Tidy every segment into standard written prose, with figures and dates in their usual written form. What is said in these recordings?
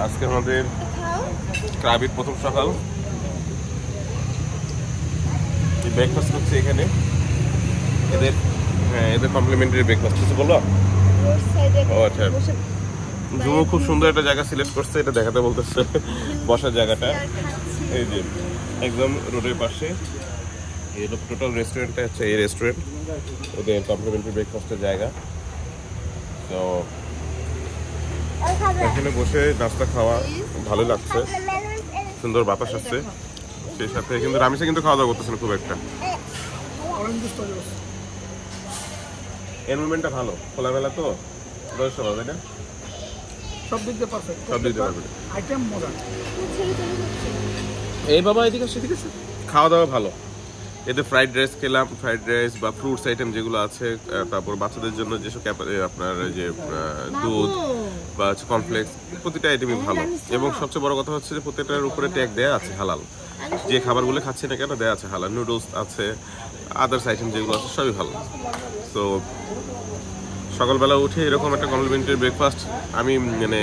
আজকে আমাদের ক্রাবির প্রথম সকাল। ব্রেকফাস্ট করছে এখানে, এদের কমপ্লিমেন্টারি ব্রেকফাস্ট কিছু বললো। ও আচ্ছা, জুমু খুব সুন্দর একটা জায়গা সিলেক্ট করছে, এটা দেখাতে বলতেছে বসার জায়গাটা। এই যে একদম রোডের পাশে এই টোটাল রেস্টুরেন্টটা হচ্ছে এই রেস্টুরেন্ট, ওদের কমপ্লিমেন্টারি ব্রেকফাস্টের জায়গা। তো এখানে বসে নাস্তা খাওয়া ভালো লাগছে, সুন্দর বাতাস আসছে সেই সাথে। কিন্তু রামেশা কিন্তু খাওয়া দাওয়া করতেছে না খুব একটা। এনভায়রনমেন্টটা ভালো, খোলামেলা, তো সবাই তাই না, সব দিক দিয়ে পারফেক্ট, সব দিক দিয়ে পারফেক্ট। আইটেম মজা। এই বাবা এদিকে আসছে, ঠিক আছে। খাওয়া দাওয়া ভালো। এতে ফ্রাইড রাইস খেলাম, ফ্রাইড রাইস বা ফ্রুটস আইটেম যেগুলো আছে, তারপর বাচ্চাদের জন্য যেসব আপনার যে দুধ বা কর্নফ্লেক্স, প্রতিটা আইটেমই ভালো। এবং সবচেয়ে বড় কথা হচ্ছে যে প্রত্যেকটার উপরে ট্যাগ দেওয়া আছে হালাল। যে খাবারগুলো খাচ্ছে না কেন দেওয়া আছে হালাল। নুডলস আছে, আদার্স আইটেম যেগুলো আছে সবই ভালো। তো সকালবেলা উঠে এরকম একটা কমপ্লিমেন্টারি ব্রেকফাস্ট, আমি মানে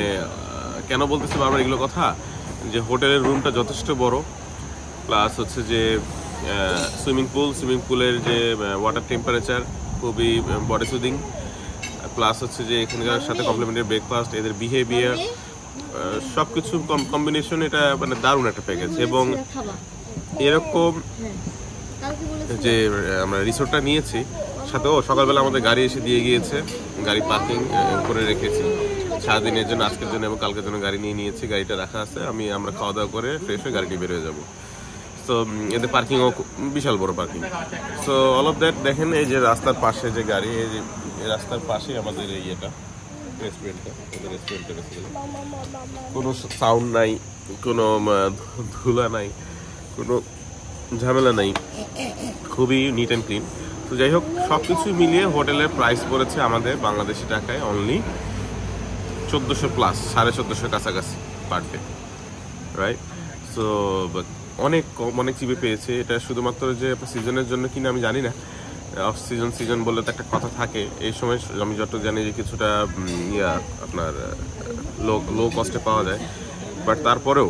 কেন বলতেছি বারবার এগুলো কথা, যে হোটেলের রুমটা যথেষ্ট বড়, প্লাস হচ্ছে যে সুইমিং পুলের যে ওয়াটার টেম্পারেচার খুবই বডি সুদিং, প্লাস হচ্ছে যে এখানকার সাথে কমপ্লিমেন্টারি ব্রেকফাস্ট, এদের বিহেভিয়ার, সব কিছু কম্বিনেশন, এটা মানে দারুণ একটা প্যাকেজ। এবং এরকম যে আমরা রিসোর্টটা নিয়েছি সাথেও সকালবেলা আমাদের গাড়ি এসে দিয়ে গিয়েছে, গাড়ি পার্কিং করে রেখেছি সারাদিনের জন্য, আজকের জন্য এবং কালকের জন্য গাড়ি নিয়ে নিয়েছি, গাড়িটা রাখা আছে। আমরা খাওয়া দাওয়া করে ফ্রেশ হয়ে গাড়িটি বের হয়ে যাবো। তো এদের পার্কিংও বিশাল বড় parking. So all of that দেখেন, এই যে রাস্তার পাশে যে গাড়ি, এই যে রাস্তার পাশে আমাদের এই ইয়েটা রেস্টুরেন্টটা, ওদের রেস্টুরেন্টের কোনো সাউন্ড নাই, কোনো ধুলা নাই, কোনো ঝামেলা নাই, খুবই নিট অ্যান্ড ক্লিন। তো যাই হোক, সব কিছু মিলিয়ে হোটেলের প্রাইস পড়েছে আমাদের বাংলাদেশি টাকায় অনলি 1400+, 1450 কাছাকাছি পার ডে, রাইট? সো অনেক কম, অনেক চিপে পেয়েছে। এটা শুধুমাত্র যে সিজনের জন্য কিনা আমি জানি না, অফ সিজন বলে তো একটা কথা থাকে। এই সময় আমি যতটুকু জানি যে কিছুটা আপনার লো কস্টে পাওয়া যায়। বাট তারপরেও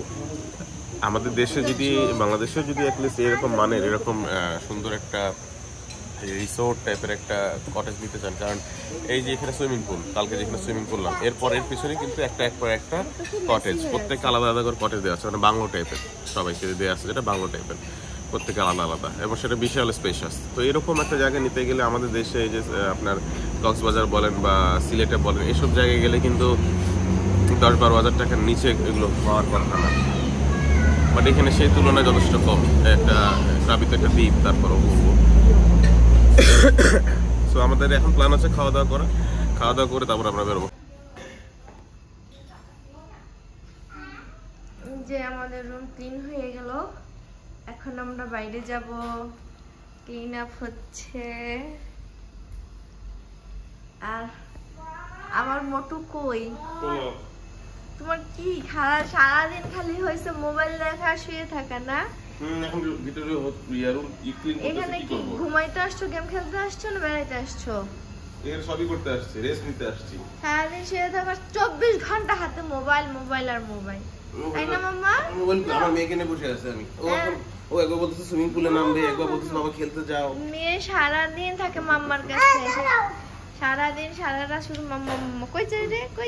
আমাদের দেশে যদি, বাংলাদেশেও যদি অ্যাটলিস্ট এরকম মানের এরকম সুন্দর একটা রিসোর্ট টাইপের একটা কটেজ নিতে চান, কারণ এই যে এখানে সুইমিং পুল, কালকে যেখানে সুইমিং করলাম, এর পিছনে কিন্তু একটা কটেজ, প্রত্যেকটা আলাদা আলাদা করে কটেজ দেওয়া আছে, মানে বাংলো টাইপের সবাইকে দেওয়া আছে, যেটা বাংলো টাইপের, প্রত্যেকে আলাদা আলাদা, এবং সেটা বিশাল স্পেশাস। তো এরকম একটা জায়গা নিতে গেলে আমাদের দেশে এই যে আপনার কক্সবাজার বলেন বা সিলেটে বলেন, এসব জায়গায় গেলে কিন্তু 10-12 হাজার টাকার নিচে এগুলো পাওয়ার কথা না। বাট এখানে সেই তুলনায় যথেষ্ট কম। একটা ক্রাবিতে একটা দ্বীপ, তারপরও বলবো। সো আমাদের এখন প্ল্যান আছে খাওয়া দাওয়া করে তারপর আমরা বেরোবো। যে আমাদের রুম ক্লিন হয়ে গেল, এখন আমরা বাইরে যাব। ক্লিন আপ হচ্ছে। আর আমার মোটু কই? তোমার কি সারাদিন খালি হয়েছে মোবাইল দেখা, শুয়ে থাকা না? এখন ভিতরে এখানে কি ঘুমাইতে আসছো, গেম খেলতে আসছো, না বেড়াইতে আসছো? এর সবই করতে আসছি, রেস্ট নিতে আসছি। সারাদিন শুয়ে থাকা, 24 ঘন্টা হাতে মোবাইল আর মোবাইল, তাই না মাম্মা? মোবাইল আমার মেয়েকে নিয়ে বসে আছে। আমি ও একবার বলতেছে সুইমিং পুলে নামবে, একবার বলতেছে বাবা খেলতে যাও। মেয়ে সারাদিন থাকে মাম্মার কাছে, সারাদিন সারাটা শুধু মাম্মা। কই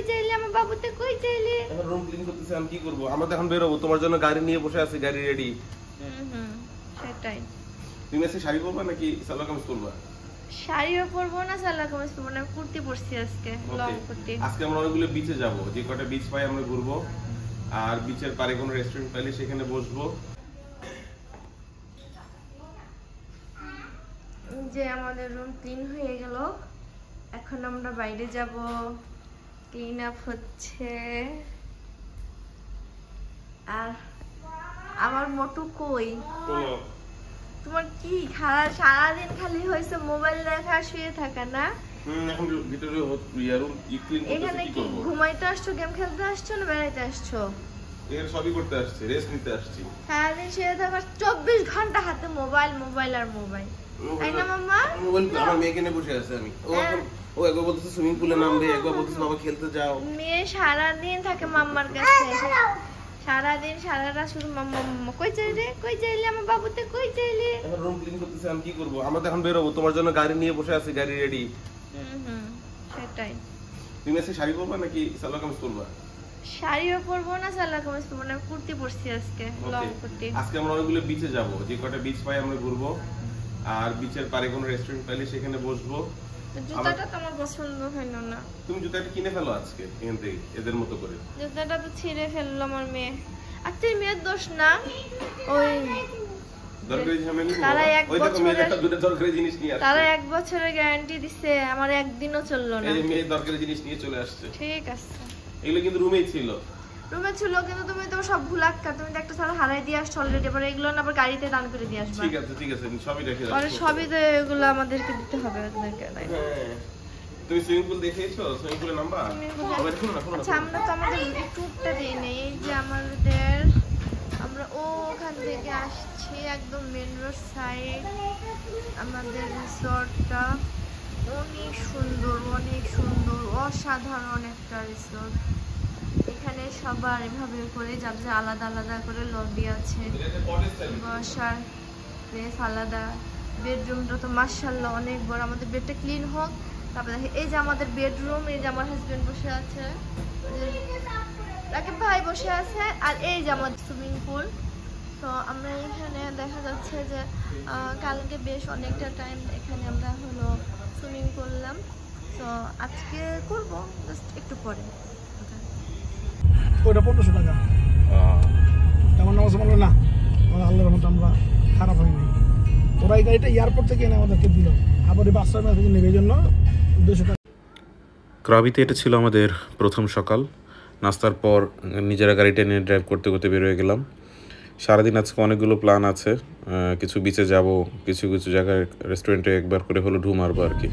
চাইলে আমার বাবুতে, কই চাইলে? এখন রুম ক্লিন করতেছি, আমি কি করব? আমরা তো এখন বেরোবো, তোমার জন্য গাড়ি নিয়ে বসে আছি, গাড়ি রেডি। সেটাই। তুমি আজকে শাড়ি পরবা নাকি সালোয়ার কামিজ পরবা? শাড়িও পরবো না, সালোয়ার কামিজ পরবো না, কুর্তি পরছি আজকে, লং কুর্তি। আজকে আমরা অনেকগুলো বিচে যাব, যে কটা বিচ পাই আমরা ঘুরবো, আর বিচের পারে কোনো রেস্টুরেন্ট পাইলে সেখানে বসবো। যে আমাদের রুম ক্লিন হয়ে গেল, এখন আমরা বাইরে যাব। ক্লিন আপ হচ্ছে। আর আমার মোটু কই? তোমার কি সারাদিন খালি হয়েছে মোবাইল দেখা, শুয়ে থাকা না? এখন ভিতরে এখানে কি ঘুমাইতে আসছো, গেম খেলতে আসছো, না বেড়াইতে আসছো? এর সবই করতে আসছি, রেস্ট নিতে আসছি। সারাদিন শুয়ে থাকা, 24 ঘন্টা হাতে মোবাইল আর মোবাইল, তাই না মাম্মা? মোবাইল আমার মেয়েকে নিয়ে বসে আছে। আমি ও ও একবার বলতেছে সুইমিং পুলে নামবে, একবার বলতেছে বাবা খেলতে যাও। মেয়ে সারাদিন থাকে মাম্মার কাছে, সারাদিন সারা রাত শুধু মাম্মা মাম্মা। কই যাইলে কই যাইলে আমার বাবুতে কই যাইলে? এখন রুম ক্লিন করতেছে, আমি কি করব? আমরা তো এখন বের হবো, তোমার জন্য গাড়ি নিয়ে বসে আছি, গাড়ি রেডি। সেটাই। তুমি আজকে শাড়ি পরবা নাকি সালোয়ার কামিজ পরবা? শাড়িও পরবো না, সালোয়ার কামিজ পরবো না, কুর্তি পরছি আজকে, লং কুর্তি। আজকে আমরা অনেকগুলো বিচে যাব, যে কটা বিচ পাই আমরা ঘুরবো, আর বিচের পারে কোনো রেস্টুরেন্ট পাইলে সেখানে বসবো। জুতাটা তো আমার পছন্দ হলো না। তুমি জুতাটা কিনে ফেলো আজকে এখান থেকে, এদের মতো করে। জুতাটা তো ছিঁড়ে ফেললো আমার মেয়ে। আর তুই মেয়ের দোষ না, ওই দরকারি ঝামেলা। তারা 1 বছরের গ্যারান্টি দিছে, আমার একদিনও চললো না। এই মেয়ে দরকারি জিনিস নিয়ে চলে আসছে। ঠিক আছে, এগুলো কিন্তু রুমেই ছিল। রুমে ছিল, কিন্তু তুমি তো সব ভুলাক্কা, তুমি তো একটা সারা হারাই দিয়ে আসছো অলরেডি, এবার এগুলো না আবার গাড়িতে দান করে দিয়ে আসবা। ঠিক আছে ঠিক আছে, সবই রেখে দাও। আরে সবই তো এগুলো আমাদেরকে দিতে হবে ওদেরকে। তুমি সুইমিং পুল দেখেছো? সুইমিং পুলে নামবা? আচ্ছা, আমরা তো আমাদের ট্যুরটা দিই নেই, যে আমাদের আমরা ওখান থেকে আসছি একদম মেন রোড সাইড। আমাদের রিসোর্টটা অনেক সুন্দর, অনেক সুন্দর, অসাধারণ একটা রিসোর্ট। এখানে সবার এভাবে করে যাদের আলাদা আলাদা করে লবি আছে, বসার প্লেস আলাদা। বেডরুমটা তো মাশাআল্লাহ অনেক বড়। আমাদের বেডটা ক্লিন হোক, তারপরে দেখি এই যে আমাদের বেডরুম, এই যে আমার হাজবেন্ড বসে আছে, রাকিব ভাই বসে আছে, আর এই যে আমাদের সুইমিং পুল। তো আমরা এখানে দেখা যাচ্ছে যে কালকে বেশ অনেকটা টাইম এখানে আমরা হলো সুইমিং করলাম। তো আজকে করব জাস্ট একটু পরে। ওটা 1500 টাকা। আমার নামাজ বললো না, আল্লাহর রহমতে আমরা খারাপ হয়নি। ওরা এই গাড়িটা এয়ারপোর্ট থেকে এনে আমাদেরকে দিল, আবার এই বাস টার্মিনাল থেকে নেবে জন্য 200 টাকা। ক্রাবিতে এটা ছিল আমাদের প্রথম সকাল। নাস্তার পর নিজেরা গাড়িটা নিয়ে ড্রাইভ করতে করতে বের হয়ে গেলাম। সারাদিন আজকে অনেকগুলো প্ল্যান আছে, কিছু বিচে যাব, কিছু কিছু জায়গায় রেস্টুরেন্টে একবার করে হলো ঢু মারবো আর কি।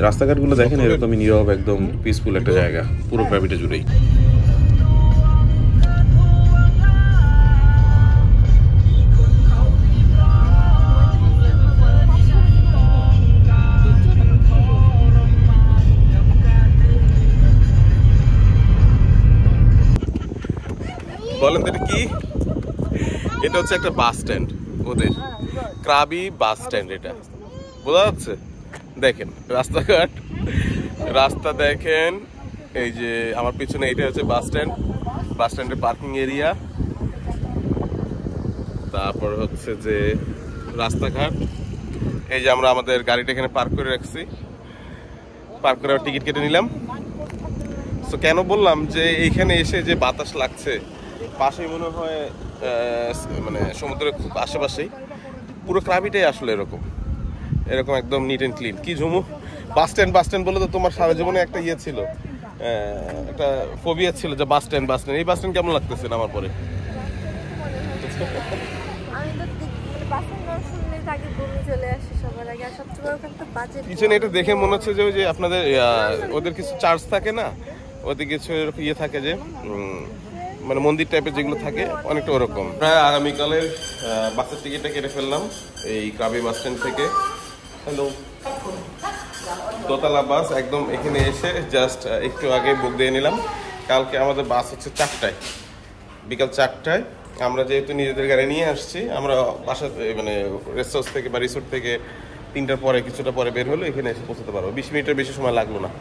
রাস্তাঘাটগুলো দেখেন এরকমই নীরব, একদম পিসফুল একটা জায়গা পুরো ক্রাবিটা জুড়েই। বলেন তো এটা কি? এটা হচ্ছে একটা বাস স্ট্যান্ড, ওদের ক্রাবি বাস স্ট্যান্ড। এটা বোঝা যাচ্ছে? দেখেন রাস্তাঘাট, রাস্তা দেখেন। এই যে আমার পিছনে এটা হচ্ছে বাস স্ট্যান্ড, বাস স্ট্যান্ডের পার্কিং এরিয়া। তারপর হচ্ছে যে রাস্তাঘাট। এই যে আমরা আমাদের গাড়িটা এখানে পার্ক করে রাখছি, পার্ক করে টিকিট কেটে নিলাম। তো কেন বললাম যে এইখানে এসে যে বাতাস লাগছে, পাশেই মনে হয় মানে সমুদ্রের খুব আশেপাশেই পুরো ক্রাবিটাই আসলে এরকম এরকম একদম নিট অ্যান্ড ক্লিন। কি ঝুমু বাস স্ট্যান্ড বলে তো তোমার সারা জীবনে একটা ইয়ে ছিল, একটা ফোবিয়া ছিল যে বাস স্ট্যান্ড। এই বাস স্ট্যান্ড কেমন লাগতেছে আমার পরে? পিছনে এটা দেখে মনে হচ্ছে যে ওই যে আপনাদের ওদের কিছু চার্জ থাকে না, ওদের কিছু ইয়ে থাকে যে মানে মন্দির টাইপের যেগুলো থাকে, অনেকটা ওরকম। প্রায় আগামীকালের বাসের টিকিটটা কেটে ফেললাম এই ক্রাবি বাস স্ট্যান্ড থেকে। হ্যালো, দোতলা বাস একদম এখানে এসে জাস্ট একটু আগে বুক দিয়ে নিলাম। কালকে আমাদের বাস হচ্ছে 4টায়, বিকাল 4টায়। আমরা যেহেতু নিজেদের গাড়ি নিয়ে আসছি, আমরা বাসা মানে রেস্ট হাউস থেকে বা রিসোর্ট থেকে 3টার পরে কিছুটা পরে বের হলো, এখানে এসে পৌঁছতে পারবো। 20 মিনিটের বেশি সময় লাগলো না।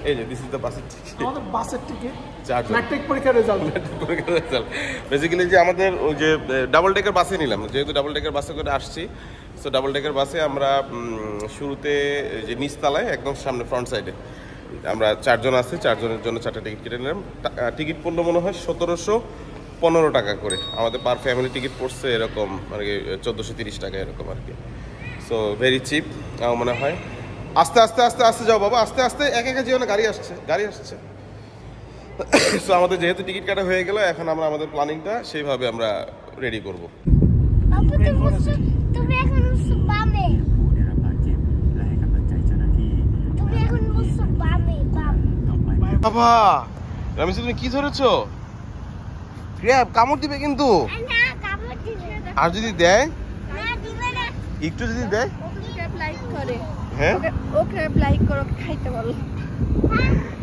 এই যে দিস ইজ দ্য বাসের টিকিট, আমাদের বাসের টিকিট, চার্জার ম্যাট্রিক পরীক্ষার রেজাল্ট। বেসিক্যালি যে আমাদের ওই যে ডাবল ডেকার বাসে নিলাম, যেহেতু ডাবল ডেকার বাসে করে আসছি। সো ডাবল ডেকার বাসে আমরা শুরুতে যে নিচতলায় একদম সামনে ফ্রন্ট সাইডে আমরা 4 জন আছি, 4 জনের জন্য 4টা টিকিট কেটে নিলাম। টিকিট পড়লো মনে হয় 1715 টাকা করে। আমাদের পার ফ্যামিলি টিকিট পড়ছে এরকম আর কি 1430 টাকা এরকম আর কি। সো ভেরি চিপ আমার মনে হয়। আস্তে আস্তে আস্তে আস্তে যাও বাবা, আস্তে আস্তে, একা জীবনে গাড়ি আসছে। সো আমাদের যেহেতু টিকিট কাটা হয়ে গেল, এখন আমরা আমাদের প্ল্যানিংটা সেইভাবে আমরা রেডি করবো। বাবা রামিস, তুমি কি ধরেছো? ক্র্যাব কামড় দিবে কিন্তু। আর যদি দেয়, একটু যদি দেয়, করে হ্যাঁ ও ক্র্যাব লাইক করো খাইতে বলো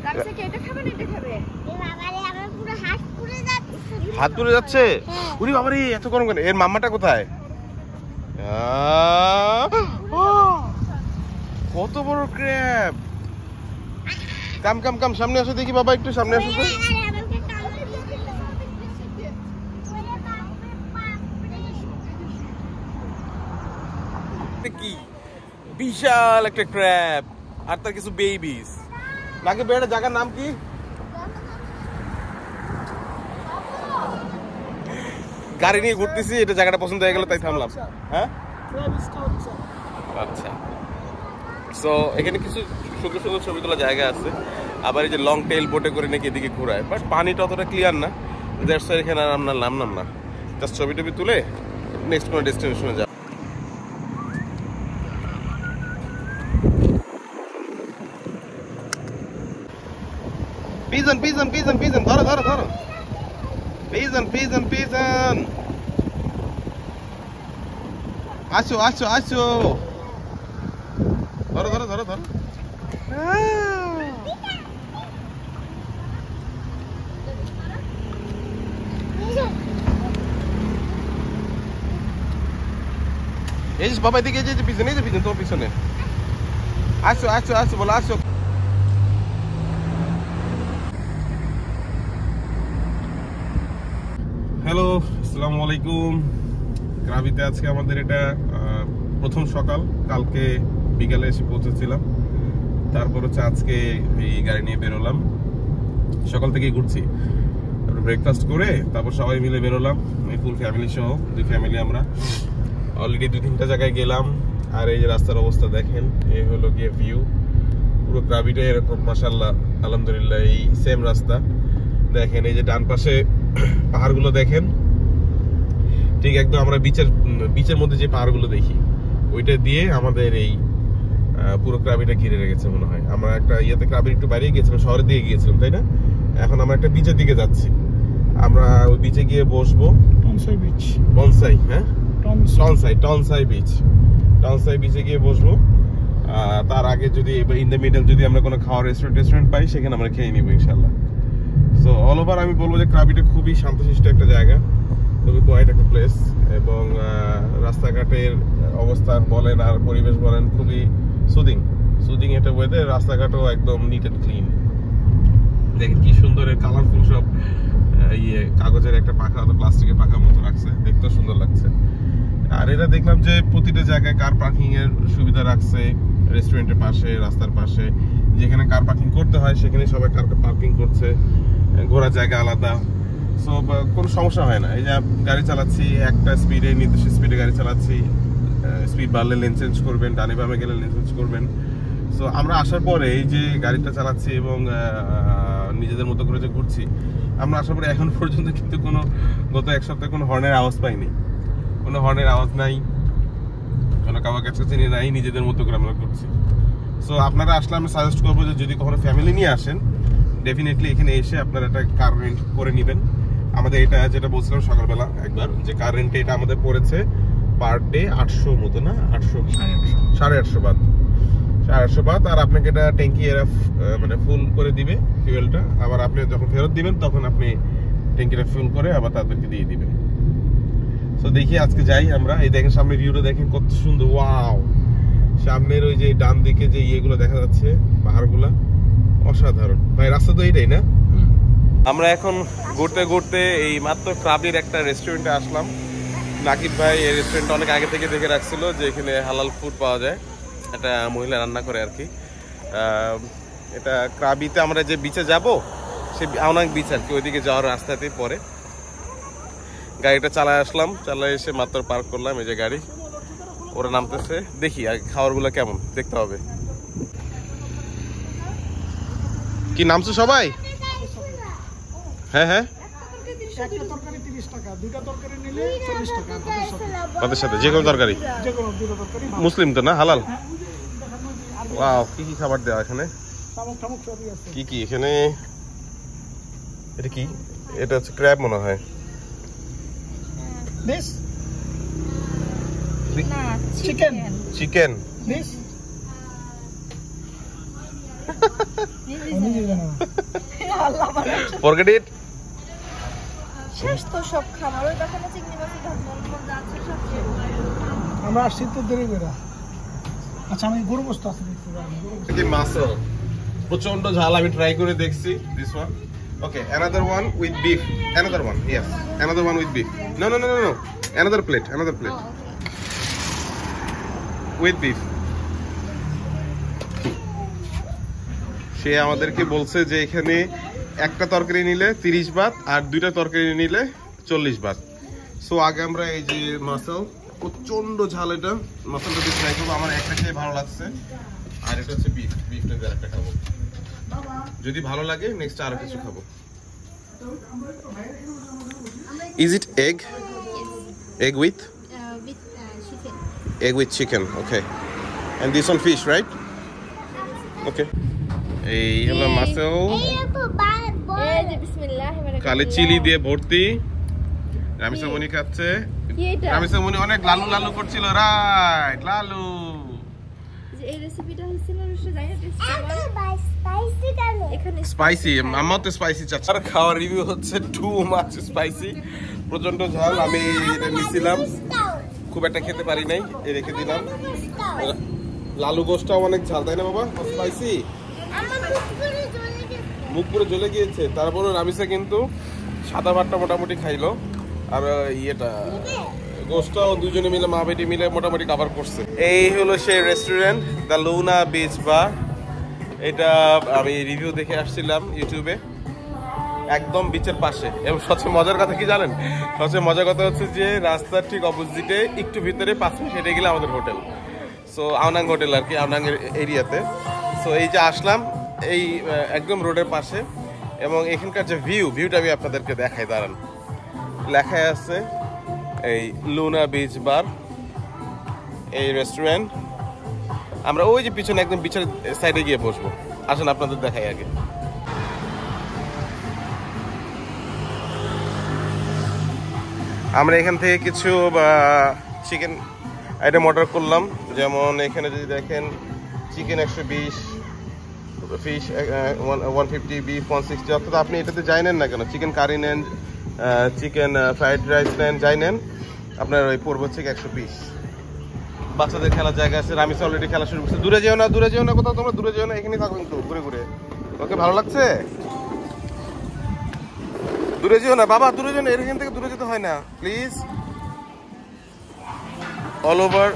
রামসা কি এটা খাবে না এটা খাবে বাবারে আমার পুরো হাত পুড়ে যাচ্ছে হাত পুড়ে যাচ্ছে উনি বাবারে এত গরম কেন এর মাম্মাটা কোথায় কত বড় ক্র্যাব কাম কাম কাম সামনে আসো দেখি বাবা একটু সামনে আসো তো কি বিশাল একটা ক্র্যাব আর তার কিছু বেবিস নাকি বেড়ে জায়গার নাম কি গাড়ি নিয়ে ঘুরতেছি এটা জায়গাটা পছন্দ হয়ে গেল তাই থামলাম হ্যাঁ আচ্ছা সো এখানে কিছু সুন্দর সুন্দর ছবি তোলা জায়গা আছে আবার এই যে লং টেল বোটে করে নাকি এদিকে ঘোরায় বাট পানিটা অতটা ক্লিয়ার না দ্যাটস এখানে আর আমরা নামলাম না জাস্ট ছবি টবি তুলে নেক্সট কোনো ডেস্টিনেশনে যাব পিজন পিজন পিজন পিজন ধরো ধরো ধরো পিজন পিজন পিজন আসো আসো আসো ধরো ধরো ধরো ধরো এই যে বাবা এদিকে এই যে পিছনে এই যে পিছনে তোমার পিছনে আসো আসো আসো বলো আসো হ্যালো আসসালামু আলাইকুম ক্রাবিতে আজকে আমাদের এটা প্রথম সকাল কালকে বিকালে এসে পৌঁছেছিলাম তারপর হচ্ছে আজকে এই গাড়ি নিয়ে বেরোলাম সকাল থেকেই ঘুরছি ব্রেকফাস্ট করে তারপর সবাই মিলে বেরোলাম এই ফুল ফ্যামিলি সহ দুই ফ্যামিলি আমরা অলরেডি 2-3টা জায়গায় গেলাম আর এই যে রাস্তার অবস্থা দেখেন এই হলো গিয়ে ভিউ পুরো ক্রাবিটা এরকম মাশাআল্লাহ আলহামদুলিল্লাহ এই সেম রাস্তা দেখেন এই যে ডান পাশে পাহাড়গুলো দেখেন ঠিক একদম আমরা বিচের মধ্যে যে পাহাড়গুলো দেখি ওইটা দিয়ে আমাদের এই পুরো ক্রাবিটা ঘিরে রেখেছে মনে হয় আমরা একটা ইয়েতে ক্রাবির একটু বাইরে গিয়েছিলাম শহরের দিকে গিয়েছিলাম তাই না এখন আমরা একটা বিচের দিকে যাচ্ছি আমরা ওই বিচে গিয়ে বসবো টনসাই বিচ বনসাই হ্যাঁ টনসাই বিচে গিয়ে বসবো তার আগে যদি ইন দ্য মিডল যদি আমরা কোনো খাওয়ার রেস্টুরেন্ট পাই সেখানে আমরা খেয়ে নিবো ইনশাল্লাহ সো অল ওভার আমি বলবো যে ক্রাবিটা খুবই শান্তশিষ্ট একটা জায়গা খুবই কোয়াইট একটা প্লেস এবং রাস্তাঘাটের অবস্থা বলেন আর পরিবেশ বলেন খুবই সুদিং একটা ওয়েদার রাস্তাঘাটও একদম নিট অ্যান্ড ক্লিন দেখেন কি সুন্দর কালারফুল সব ইয়ে কাগজের একটা পাখা অথবা প্লাস্টিকের পাখার মতো রাখছে দেখতেও সুন্দর লাগছে আর এটা দেখলাম যে প্রতিটা জায়গায় কার পার্কিং এর সুবিধা রাখছে রেস্টুরেন্টের পাশে রাস্তার পাশে যেখানে কার পার্কিং করতে হয় সেখানে সবাই কার পার্কিং করছে ঘোরার জায়গা আলাদা সো কোনো সমস্যা হয় না এই যে গাড়ি চালাচ্ছি একটা স্পিডে নির্দিষ্ট স্পিডে গাড়ি চালাচ্ছি স্পিড বাড়লে লেন চেঞ্জ করবেন ডানে বামে গেলে লেন চেঞ্জ করবেন সো আমরা আসার পরে এই যে গাড়িটা চালাচ্ছি এবং নিজেদের মতো করে যে ঘুরছি আমরা আসার পরে এখন পর্যন্ত কিন্তু কোনো গত এক সপ্তাহে কোনো হর্নের আওয়াজ পাইনি কোনো হর্নের আওয়াজ নাই কোনো কাউকে কাছাকাছি নাই নিজেদের মতো করে আমরা করছি সো আপনারা আসলে আমি সাজেস্ট করবো যে যদি কখনো ফ্যামিলি নিয়ে আসেন ডেফিনেটলি এখানে এসে আপনারা একটা কার রেন্ট করে নেবেন আমাদের এটা যেটা বলছিলাম সকালবেলা একবার যে কার রেন্টে এটা আমাদের পড়েছে পার ডে 800 মতো না 800 বাদ 850 বাদ আর আপনাকে এটা ট্যাঙ্কি এরা মানে ফুল করে দিবে ফুয়েলটা আবার আপনি যখন ফেরত দিবেন তখন আপনি ট্যাঙ্কিটা ফুল করে আবার তাদেরকে দিয়ে দিবেন সো দেখি আজকে যাই আমরা এই দেখেন সামনে ভিউটা দেখেন কত সুন্দর ওয়াও সামনের ওই যে ডান দিকে যে ইয়েগুলো দেখা যাচ্ছে পাহাড়গুলা অসাধারণ ভাই রাস্তা তো এইটাই না আমরা এখন ঘুরতে ঘুরতে এই মাত্র ক্রাবির একটা রেস্টুরেন্টে আসলাম নাকিব ভাই এই রেস্টুরেন্টটা অনেক আগে থেকে দেখে রাখছিল যে এখানে হালাল ফুড পাওয়া যায় এটা মহিলা রান্না করে আর কি এটা ক্রাবিতে আমরা যে বিচে যাব সে অনেক বিচ আর কি ওইদিকে যাওয়ার রাস্তাতেই পরে গাড়িটা চালায় আসলাম চালায় এসে মাত্র পার্ক করলাম এই যে গাড়ি ওরা নামতেছে দেখি আর খাবারগুলো কেমন দেখতে হবে কি নামছো সবাই হ্যাঁ একটা তরকারি 30 টাকা দুইটা তরকারি নিলে 40 টাকা তাদের সাথে যে কোনো তরকারি যে কোনো দুটো তরকারি মুসলিম তো না হালাল ওয়াও কি কি খাবার দেওয়া এখানে শামুক সবই আছে কি কি এখানে এটা কি এটা হচ্ছে ক্র্যাব মনে হয় বেশ না চিকেন চিকেন বেশ নিজে জানে না। Forget it. শেষ তো সব খাবার, ওই দেখো না চিংড়ি মাছের ঝাল মজা আছে সব শেষ। আমরা আসছি তো দেরি করে। আচ্ছা আমি গরু গোশত আছে দেখতে পারি। এটি মাসল প্রচন্ড ঝাল, আমি ট্রাই করে দেখছি। This one okay, another one with beef, another one, yes another one with beef. No no no no no, another plate with beef. সে আমাদেরকে বলছে যে এখানে একটা তরকারি নিলে 30 বাত আর দুইটা তরকারি নিলে 40 বাত। সো আগে আমরা এই যে মাসল, প্রচন্ড ঝাল, এটা মাসলটা দিয়ে ট্রাই করবো। আমার একটা খেয়ে ভালো লাগছে, আর এটা হচ্ছে বিফটা দিয়ে একটা খাবো। যদি ভালো লাগে নেক্সট আরো কিছু খাবো। Is it egg? Egg with egg with chicken, okay. And this one fish, right? Okay. এই হলো মাসল, এই যে বিসমিল্লাহির রহমানির রহিম। কালি চিলি দিয়ে ভর্তি। রামিসা মনি খাচ্ছে। কি এটা? রামিসা মনি অনেক লালু লালু করছিল, রাইট লালু। যে এই রেসিপিটা হইছিল রুশে জানি না স্পাইসি কেন? এখানে স্পাইসি, আম্মা তো স্পাইসি চাচ্ছে। আর খাওয়ার রিভিউ হচ্ছে টু মাচ স্পাইসি, প্রচন্ড ঝাল। আমি এটা নিছিলাম, খুব একটা খেতে পারি নাই, এই রেখে দিলাম। লালু গোশটাও অনেক ঝাল, তাই না বাবা? স্পাইসি, আমার মুখ পুরো জ্বলে গিয়েছে। তারপরে রামিসা কিন্তু সাদা ভাতটা মোটামুটি খাইলো, আর ইয়েটা গোশটাও দুজনে মিলে, মা বেটি মিলে মোটামুটি কভার করছে। এই হলো সেই রেস্টুরেন্ট, দ্য লুনা বিচ বার। এটা আমি রিভিউ দেখে আসছিলাম ইউটিউবে, একদম বিচের পাশে। এবং সবচেয়ে মজার কথা কি জানেন? সবচেয়ে মজার কথা হচ্ছে যে রাস্তার ঠিক অপোজিটে একটু ভিতরে 5 মিনিট হেঁটে গেলে আমাদের হোটেল। সো আওনাং হোটেল আর কি, আওনাংয়ের এরিয়াতে। সো এই যে আসলাম এই একদম রোডের পাশে, এবং এখানকার যে ভিউটা আমি আপনাদেরকে দেখাই, দাঁড়ান। লেখায় আছে এই লুনা বিচ বার, এই রেস্টুরেন্ট। আমরা ওই যে পিছনে একদম বিচের সাইডে গিয়ে বসবো। আসেন আপনাদের দেখাই আগে। আমরা এখান থেকে কিছু চিকেন আইটেম অর্ডার করলাম, যেমন এখানে যদি দেখেন চিকেন 120, ফিশ 150, বিফ 160। অর্থাৎ আপনি এটাতে যাই নেন না কেন, চিকেন কারি নেন, চিকেন ফ্রাইড রাইস নেন, যাই নেন, আপনার ওই পড়বে হচ্ছে 120। বাচ্চাদের খেলার জায়গা আছে, রামিস অলরেডি খেলা শুরু করছে। দূরে যেও না কোথাও, তোমরা দূরে যেও না, এখানেই থাকো কিন্তু ঘুরে ঘুরে। ওকে ভালো লাগছে? দূরে যেও না বাবা, দূরে যেও না, এখান থেকে দূরে যেতে হয় না প্লিজ। অল ওভার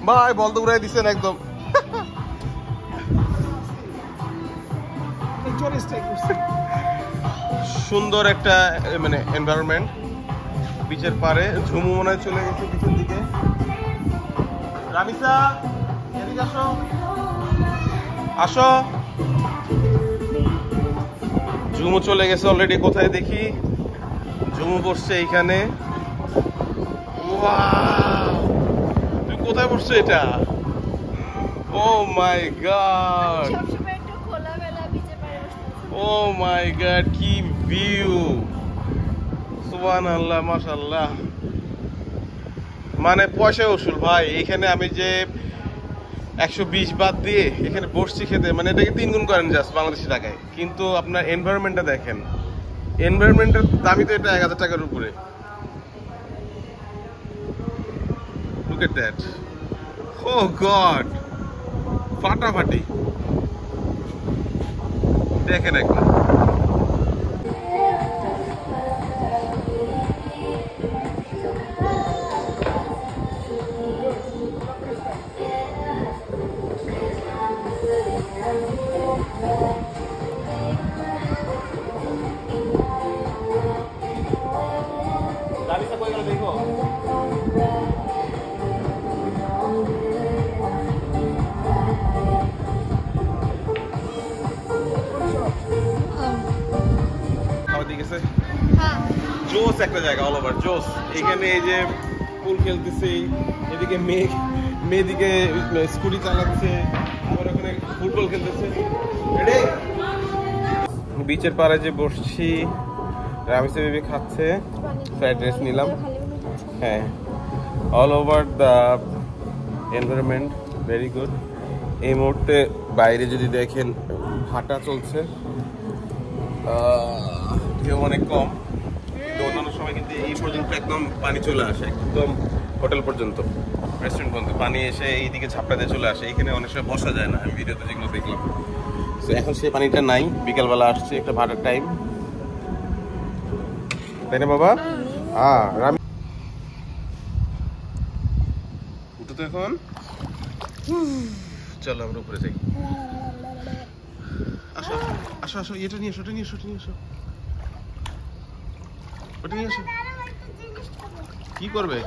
ভাই, বল তো উড়াই দিচ্ছেন একদম। সুন্দর একটা মানে এনভায়রনমেন্ট, বিচের পারে। ঝুমু মনে হয় চলে গেছে বিচের দিকে। রামিসা এদিকে আসো, আসো। ঝুমু চলে গেছে অলরেডি, কোথায় দেখি? ঝুমু বসছে এইখানে। তুই কোথায় বসছো এটা? ও মাই গড, সবসময় একটু খোলামেলা বিচে পাড়ে বসতে। ও মাই গড, কি ভিউ! সুবহানাল্লাহ, মাশাআল্লাহ। মানে পয়সা উসুল ভাই। এখানে আমি যে 120 বাদ দিয়ে এখানে বসছি খেতে, মানে এটাকে 3 গুণ করেন জাস্ট বাংলাদেশি টাকায়। কিন্তু আপনার এনভায়রনমেন্টটা দেখেন, এনভায়রনমেন্টের দামই তো এটা 1000 টাকার উপরে। Look at that. Oh God, ফাটাফাটি। দেখেন একবার। দেখো জোস একটা জায়গা, অল ওভার জোস। এখানে এই যে পুল খেলতেছে, এদিকে মেয়েদিকে স্কুটি চালাচ্ছে, আবার ওখানে ফুটবল খেলতেছে। বিচের পাড়ে যে বসছি, রামিসা বেবি খাচ্ছে, ফ্রাইড রাইস নিলাম। হ্যাঁ, all over the environment very good. এই মুহূর্তে বাইরে যদি দেখেন ভাটা চলছে, ঢেউ অনেক কম, কিন্তু অন্যান্য সময় কিন্তু এই পর্যন্ত একদম পানি চলে আসে, একদম হোটেল পর্যন্ত, রেস্টুরেন্ট পর্যন্ত পানি এসে এইদিকে ঝাপটা দিয়ে চলে আসে। এখানে অনেক সময় বসা যায় না, আমি ভিডিওতে যেগুলো দেখলাম। তো এখন সেই পানিটা নাই, বিকালবেলা আসছে, একটা ভাটার টাইম, তাই না বাবা? রামি উঠো তো এখন, চলো আমরা উপরে যাই। আসো আসো আসো, এটা নিয়ে এসো, ওটা নিয়ে এসো, ওটা নিয়ে এসো, ওটা নিয়ে এসো। কি করবে?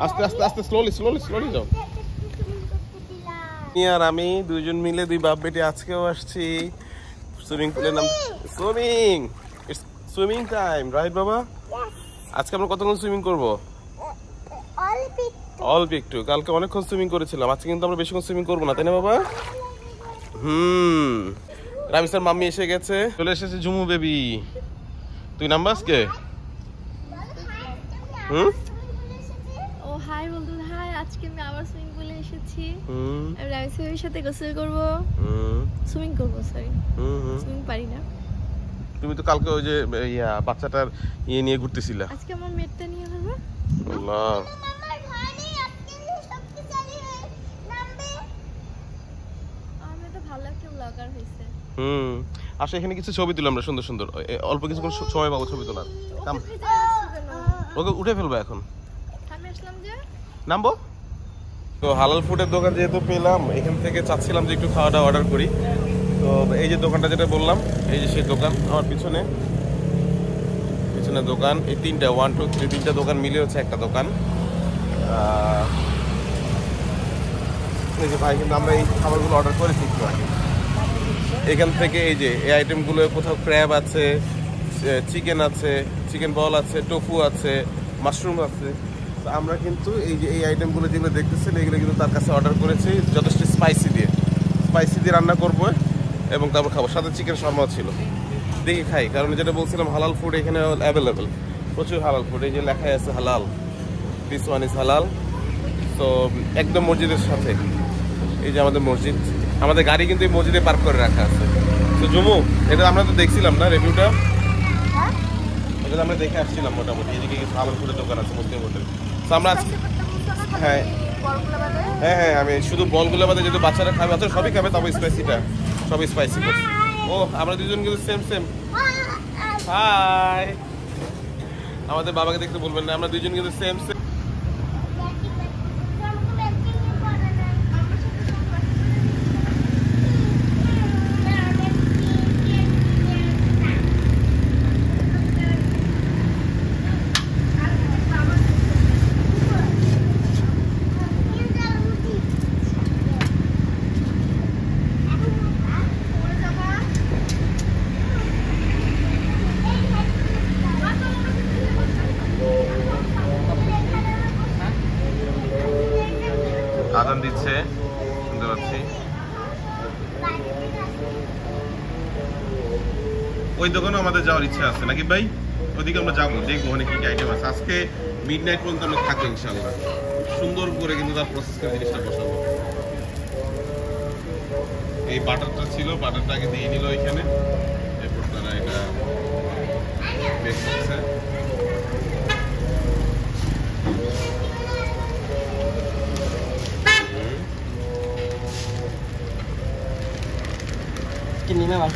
আস্তে আস্তে আস্তে, স্লোলি স্লোলি স্লোলি যাও। আর আমি দুজন মিলে, দুই বাপ বেটি আজকেও আসছি সুইমিং পুলের নাম swimming. It's swimming time, right বাবা? আজকে আমরা কতক্ষণ সুইমিং করবো? অল্প একটু। কালকে অনেকক্ষণ সুইমিং করেছিলাম, আজকে কিন্তু আমরা বেশিক্ষণ সুইমিং করবো না, তাই না বাবা? রামি স্যার মাম্মি এসে গেছে, চলে এসেছে ঝুমু বেবি। তুই নামবা আজকে? ও হাই বলতো, হাই, আজকে আমি আবার সুইমিং পুলে এসেছি। আমি রামি স্যারের সাথে গোসল করব, সুইমিং করব, সরি সুইমিং পারি না। তুমি তো কালকে ওই যে বাচ্চাটার ইয়ে নিয়ে ঘুরতেছিলা, আজকে আমার মেটটা নিয়ে যাবে। আল্লাহ, আমি তো ভালো একটা ব্লগার হইছে। আসলে এখানে কিছু ছবি তুললাম আমরা, সুন্দর সুন্দর, অল্প কিছুক্ষণ সময় পাবো ছবি তোলার। ওকে উঠে ফেলবো এখন, আমি আসলাম যে নামবো। তো হালাল ফুডের দোকান যেহেতু পেলাম, এখান থেকে চাচ্ছিলাম যে একটু খাওয়া দাওয়া অর্ডার করি। তো এই যে দোকানটা যেটা বললাম, এই যে সেই দোকান আমার পিছনে দোকান, এই তিনটা 1 2 3 তিনটা দোকান মিলে হচ্ছে একটা দোকান। এই যে ভাই, কিন্তু আমরা এই খাবারগুলো অর্ডার করেছি একটু আগে। এখান থেকে এই যে এই আইটেমগুলো, কোথাও ক্র্যাব আছে, চিকেন আছে, চিকেন বল আছে, টোফু আছে, মাশরুম আছে। তো আমরা কিন্তু এই যে এই আইটেমগুলো যেগুলো দেখতেছেন, এগুলো কিন্তু তার কাছে অর্ডার করেছি যথেষ্ট স্পাইসি দিয়ে রান্না করবো এবং তারপর খাবো। সাথে চিকেন শর্মাও ছিল, দেখি খাই, কারণ যেটা বলছিলাম হালাল ফুড এখানে অ্যাভেলেবেল, প্রচুর হালাল ফুড। এই যে লেখাই আছে হালাল, দিস ওয়ান ইজ হালাল। তো একদম মসজিদের সাথে, এই যে আমাদের মসজিদ, আমাদের গাড়ি কিন্তু এই মসজিদে পার্ক করে রাখা আছে। তো জুমু, এটা আমরা তো দেখছিলাম না রিভিউটা, এটা আমরা দেখে আসছিলাম মোটামুটি। এদিকে হালাল ফুডের দোকান আছে মুসলিম হোটেল। তো আমরা হ্যাঁ হ্যাঁ হ্যাঁ, আমি শুধু বলগুলো বাদে, যেহেতু বাচ্চারা খাবে, বাচ্চারা সবই খাবে, তবে স্পাইসিটা সবই স্পাইসি করছে। ও আমরা দুজন কিন্তু সেম সেম। হাই, আমাদের বাবাকে দেখতে বলবেন না, আমরা দুজন কিন্তু সেম সেম। আদান দিচ্ছে, শুনতে পাচ্ছি। ওই দোকানেও আমাদের যাওয়ার ইচ্ছা আছে নাকি ভাই? ওইদিকে আমরা যাবো, দেখবো অনেক কি আইটেম আছে। আজকে মিডনাইট পর্যন্ত আমরা থাকবো ইনশাআল্লাহ। সুন্দর করে কিন্তু তার প্রসেস করে জিনিসটা বসাবো। এই বাটারটা ছিল, বাটারটা আগে দিয়ে নিল এখানে, এরপর তারা এটা বেক করছে। Kini na ba?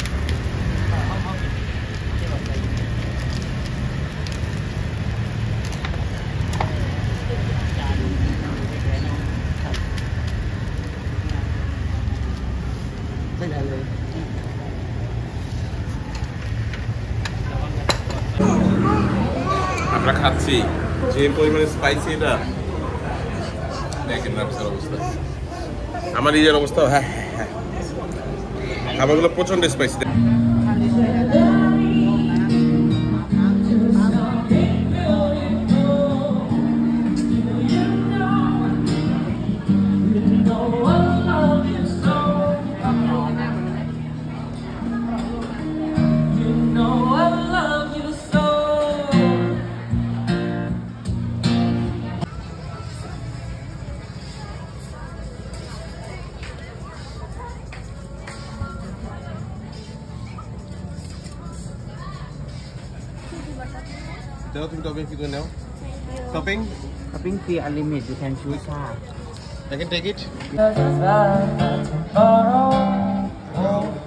আমরা খাচ্ছি যে পরিমাণে স্পাইসি, এটা দেখেন রামিসার অবস্থা, আমার নিজের অবস্থা। হ্যাঁ হ্যাঁ হ্যাঁ, খাবারগুলো প্রচন্ড স্পাইসি। I love you. নাও তুমি টপিং কি করে নাও topping Shopping fee unlimited. You can choose card. I can take it Oh,